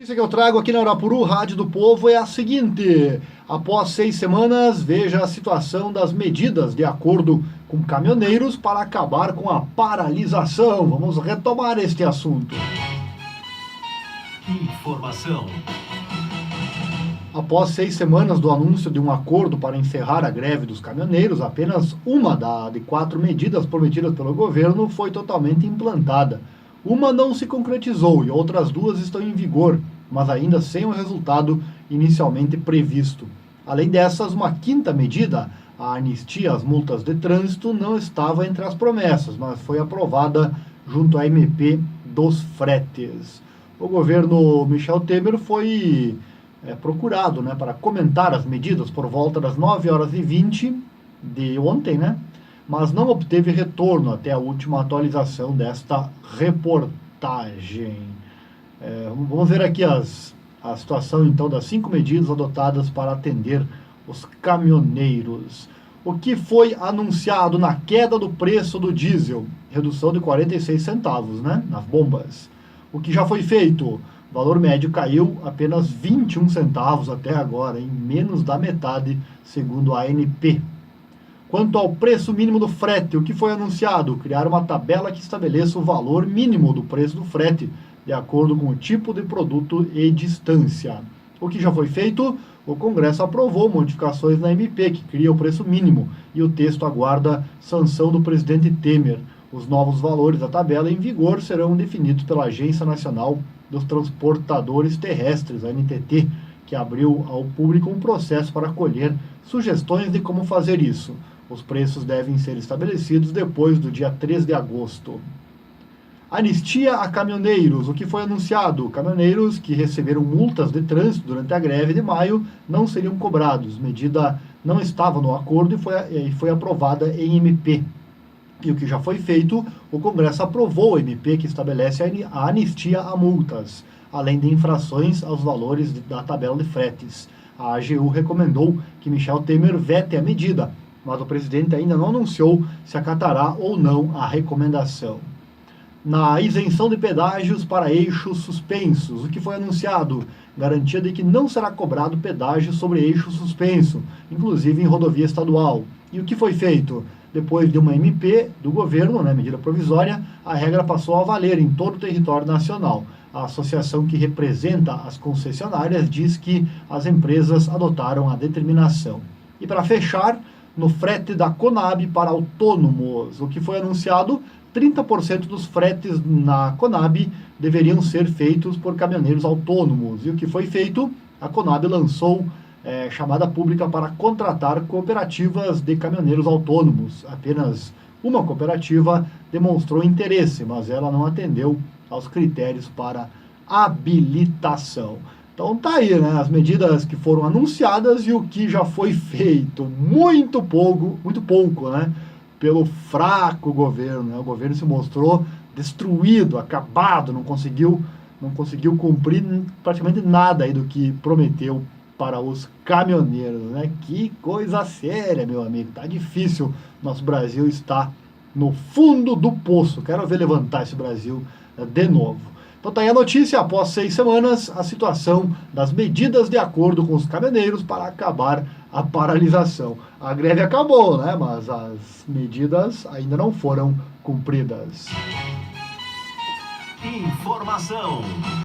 Notícia que eu trago aqui na Arapuru, Rádio do Povo, é a seguinte: após 6 semanas, veja a situação das medidas de acordo com caminhoneiros para acabar com a paralisação. Vamos retomar este assunto. Informação. Após 6 semanas do anúncio de um acordo para encerrar a greve dos caminhoneiros, apenas uma de 4 medidas prometidas pelo governo foi totalmente implantada. Uma não se concretizou e outras 2 estão em vigor, mas ainda sem o resultado inicialmente previsto. Além dessas, uma 5ª medida, a anistia às multas de trânsito, não estava entre as promessas, mas foi aprovada junto à MP dos fretes. O governo Michel Temer foi procurado para comentar as medidas por volta das 9h20 de ontem, mas não obteve retorno até a última atualização desta reportagem. Vamos ver aqui a situação então das 5 medidas adotadas para atender os caminhoneiros. O que foi anunciado na queda do preço do diesel? Redução de 46 centavos nas bombas. O que já foi feito? O valor médio caiu apenas 21 centavos até agora, em menos da metade, segundo a ANP. Quanto ao preço mínimo do frete, o que foi anunciado? Criar uma tabela que estabeleça o valor mínimo do preço do frete, de acordo com o tipo de produto e distância. O que já foi feito? O Congresso aprovou modificações na MP, que cria o preço mínimo, e o texto aguarda sanção do presidente Temer. Os novos valores da tabela em vigor serão definidos pela Agência Nacional dos Transportadores Terrestres, a ANTT, que abriu ao público um processo para colher sugestões de como fazer isso. Os preços devem ser estabelecidos depois do dia 3 de agosto. Anistia a caminhoneiros. O que foi anunciado? Caminhoneiros que receberam multas de trânsito durante a greve de maio não seriam cobrados. Medida não estava no acordo e foi aprovada em MP. E o que já foi feito, o Congresso aprovou a MP que estabelece a anistia a multas, além de infrações aos valores da tabela de fretes. A AGU recomendou que Michel Temer vete a medida, mas o presidente ainda não anunciou se acatará ou não a recomendação. Na isenção de pedágios para eixos suspensos, o que foi anunciado? Garantia de que não será cobrado pedágio sobre eixo suspenso, inclusive em rodovia estadual. E o que foi feito? Depois de uma MP do governo, medida provisória, a regra passou a valer em todo o território nacional. A associação que representa as concessionárias diz que as empresas adotaram a determinação. E para fechar, no frete da Conab para autônomos, o que foi anunciado? 30% dos fretes na Conab deveriam ser feitos por caminhoneiros autônomos. E o que foi feito? A Conab lançou chamada pública para contratar cooperativas de caminhoneiros autônomos. Apenas uma cooperativa demonstrou interesse, mas ela não atendeu aos critérios para habilitação. Então tá aí, as medidas que foram anunciadas e o que já foi feito. Muito pouco, pelo fraco governo. O governo se mostrou destruído, acabado, não conseguiu cumprir praticamente nada aí do que prometeu para os caminhoneiros, Que coisa séria, meu amigo. Tá difícil. Nosso Brasil está no fundo do poço. Quero ver levantar esse Brasil de novo. Então tá aí a notícia. Após 6 semanas, a situação das medidas de acordo com os caminhoneiros para acabar a paralisação. A greve acabou, mas as medidas ainda não foram cumpridas. Informação.